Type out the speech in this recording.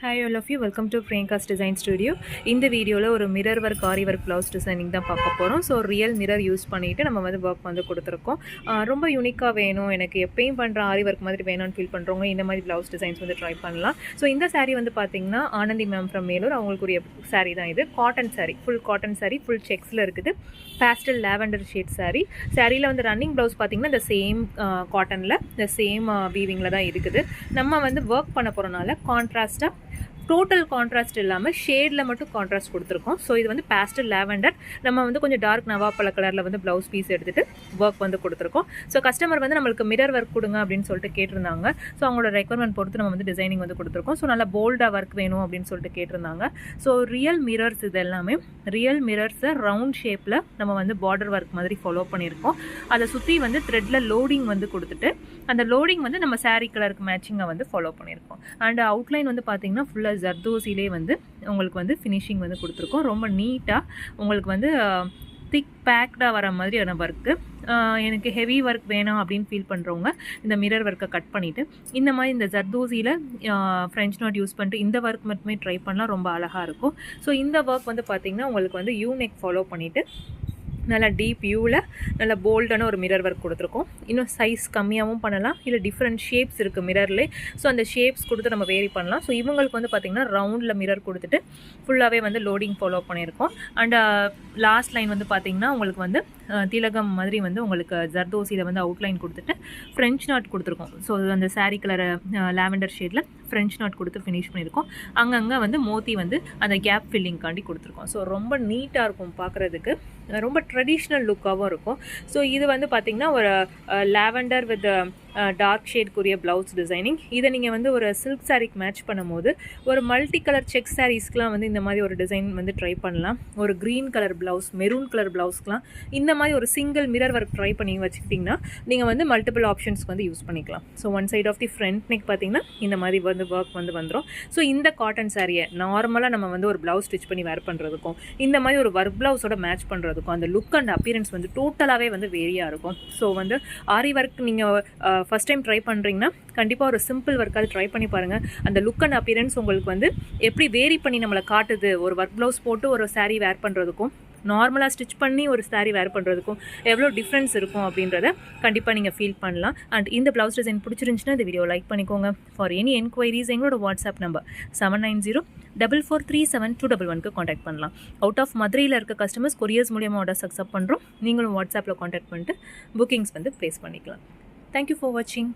Hi all of you, welcome to Priyanka's Design Studio. இந்த வீடியோவில் ஒரு மிரர் ஒர்க் ஆரி work blouse designing தான் பார்க்க போகிறோம். ஸோ ரியல் மிரர் யூஸ் பண்ணிவிட்டு நம்ம வந்து ஒர்க் வந்து கொடுத்துருக்கோம். ரொம்ப யூனிக்காக வேணும், எனக்கு எப்பயும் பண்ணுற ஆரி ஒர்க் மாதிரி வேணும்னு ஃபீல் பண்ணுறவங்க இந்த மாதிரி ப்ளவுஸ் டிசைன்ஸ் வந்து ட்ரை பண்ணலாம். ஸோ இந்த saree வந்து பார்த்திங்கன்னா ஆனந்தி மேம் ஃப்ரம் மேலூர் அவங்களுக்குரிய saree தான் இது. Cotton saree, full cotton saree, full செக்ஸில் இருக்குது. Pastel lavender shade saree. சாரியில் வந்து ரன்னிங் ப்ளவுஸ் பார்த்திங்கன்னா இந்த சேம் காட்டனில் இந்த சேம் வீவிங்கில் தான் இருக்குது. நம்ம வந்து ஒர்க் பண்ண போகிறனால கான்ட்ராஸ்ட்டாக டோட்டல் கான்ட்ராஸ்ட் இல்லாமல் ஷேடில் மட்டும் கான்ட்ராஸ்ட் கொடுத்துருக்கோம். ஸோ இது வந்து பேஸ்டல் லாவெண்டர், நம்ம வந்து கொஞ்சம் டார்க் நவாப்பழ கலரில் வந்து ப்ளவுஸ் பீஸ் எடுத்துகிட்டு ஒர்க் வந்து கொடுத்துருக்கோம். ஸோ கஸ்டமர் வந்து நம்மளுக்கு மிரர் ஒர்க் கொடுங்க அப்படின்னு சொல்லிட்டு கேட்டிருந்தாங்க. ஸோ அவங்களோட ரெக்வயர்மெண்ட் பொறுத்து நம்ம வந்து டிசைனிங் வந்து கொடுத்துருக்கோம். ஸோ நல்லா போல்டாக ஒர்க் வேணும் அப்படின்னு சொல்லிட்டு கேட்டிருந்தாங்க. ஸோ ரியல் மிரர்ஸ் இது எல்லாமே ரியல் மிரர்ஸை ரவுண்ட் ஷேப்பில் நம்ம வந்து பார்டர் ஒர்க் மாதிரி ஃபாலோ பண்ணியிருக்கோம். அதை சுற்றி வந்து த்ரெட்டில் லோடிங் வந்து கொடுத்துட்டு அந்த லோடிங் வந்து நம்ம சாரீ கலருக்கு மேட்சிங்காக வந்து ஃபாலோ பண்ணியிருக்கோம். அண்ட் அவுட்லைன் வந்து பார்த்திங்கன்னா ஃபுல்லாக ஜர்தோசிலே வந்து உங்களுக்கு வந்து ஃபினிஷிங் வந்து கொடுத்துருக்கோம். ரொம்ப நீட்டாக உங்களுக்கு வந்து திக் பேக்டாக வர மாதிரியான ஒர்க்கு. எனக்கு ஹெவி ஒர்க் வேணாம் அப்படின்னு ஃபீல் பண்ணுறவங்க இந்த மிரர் ஒர்க்கை கட் பண்ணிவிட்டு இந்த மாதிரி இந்த ஜர்தோசியில் ஃப்ரெஞ்ச் நாட் யூஸ் பண்ணிட்டு இந்த ஒர்க் மட்டுமே ட்ரை பண்ணலாம், ரொம்ப அழகாக இருக்கும். ஸோ இந்த ஒர்க் வந்து பார்த்திங்கன்னா உங்களுக்கு வந்து யூ நெக் ஃபாலோ பண்ணிவிட்டு நல்லா டீப் வியூவில் நல்லா போல்டான ஒரு மிரர் ஒர்க் கொடுத்துருக்கோம். இன்னும் சைஸ் கம்மியாகவும் பண்ணலாம், இல்லை டிஃப்ரெண்ட் ஷேப்ஸ் இருக்குது மிரர்லேயே. ஸோ அந்த ஷேப்ஸ் கொடுத்து நம்ம வேரி பண்ணலாம். ஸோ இவங்களுக்கு வந்து பார்த்திங்கன்னா ரவுண்டில் மிரர் கொடுத்துட்டு ஃபுல்லாகவே வந்து லோடிங் ஃபாலோ பண்ணியிருக்கோம். அண்ட் லாஸ்ட் லைன் வந்து பார்த்திங்கன்னா உங்களுக்கு வந்து திலகம் மாதிரி வந்து உங்களுக்கு ஜர்தோசியில் வந்து அவுட்லைன் கொடுத்துட்டு ஃப்ரெஞ்ச் நாட் கொடுத்துருக்கோம். ஸோ அந்த சாரீ கலர் லாவெண்டர் ஷேடில் ஃப்ரெஞ்ச் நாட் கொடுத்து ஃபினிஷ் பண்ணியிருக்கோம். அங்கங்கே வந்து மோத்தி வந்து அந்த கேப் ஃபில்லிங்காண்டி கொடுத்துருக்கோம். ஸோ ரொம்ப நீட்டாக இருக்கும் பார்க்குறதுக்கு, ரொம்ப ட்ரெடிஷ்னல் லுக்காகவும் இருக்கும். ஸோ இது வந்து பார்த்திங்கன்னா ஒரு லாவெண்டர் வித் டார்க் ஷேட்க்குரிய ப்ளவுஸ் டிசைனிங். இதை நீங்கள் வந்து ஒரு சில்க் சாரீக்கு மேட்ச் பண்ணும்போது ஒரு மல்டி கலர் செக் சாரீஸ்க்கெலாம் வந்து இந்த மாதிரி ஒரு டிசைன் வந்து ட்ரை பண்ணலாம். ஒரு green colour blouse, maroon colour ப்ளவுஸ்க்கெலாம் இந்த மாதிரி ஒரு சிங்கிள் மிரர் ஒர்க் ட்ரை பண்ணி வச்சுக்கிட்டிங்கன்னா நீங்கள் வந்து மல்டிபிள் ஆப்ஷன்ஸ்க்கு வந்து யூஸ் பண்ணிக்கலாம். So one side of the front neck பார்த்திங்கன்னா இந்த மாதிரி வந்து ஒர்க் வந்து வந்துடும். ஸோ இந்த காட்டன் சாரியை நார்மலாக நம்ம வந்து ஒரு ப்ளவுஸ் ஸ்டிச் பண்ணி வேர் பண்ணுறதுக்கும் இந்த மாதிரி ஒரு ஒர்க் ப்ளவுஸோட மேட்ச் பண்ணுறதுக்கும் அந்த லுக் அண்ட் அப்பியரன்ஸ் வந்து டோட்டலாகவே வந்து வேரியாக இருக்கும். ஸோ வந்து ஆரி ஒர்க் நீங்கள் ஃபஸ்ட் டைம் ட்ரை பண்ணுறீங்கன்னா கண்டிப்பாக ஒரு சிம்பிள் ஒர்க்காவது ட்ரை பண்ணி பாருங்கள். அந்த லுக் அண்ட் அப்பியரன்ஸ் உங்களுக்கு வந்து எப்படி வேரி பண்ணி நம்மளை காட்டுது. ஒரு ஒர்க் ப்ளவுஸ் போட்டு ஒரு சாரீ வேர் பண்ணுறதுக்கும் நார்மலாக ஸ்டிச் பண்ணி ஒரு சாரீ வேர் பண்ணுறதுக்கும் எவ்வளோ டிஃப்ரென்ஸ் இருக்கும் அப்படின்றத கண்டிப்பாக நீங்கள் ஃபீல் பண்ணலாம். அண்ட் இந்த ப்ளவுஸ் டிசைன் பிடிச்சிருந்துச்சுன்னா இந்த வீடியோ லைக் பண்ணிக்கோங்க. ஃபார் எனி என்கொயரிஸ் எங்களோட வாட்ஸ்அப் நம்பர் 7904437211க்கு காண்டாக்ட் பண்ணலாம். அவுட் ஆஃப் மதுரையில் இருக்க கஸ்டமர்ஸ் கொரியர்ஸ் மூலியமாக ஆர்டர்ஸ் அக்செப்ட் பண்ணுறோம். நீங்களும் வாட்ஸ்அப்பில் காண்டாக்ட் பண்ணிட்டு புக்கிங்ஸ் வந்து ப்ளேஸ் பண்ணிக்கலாம். தேங்க்யூ ஃபார் வாட்சிங்.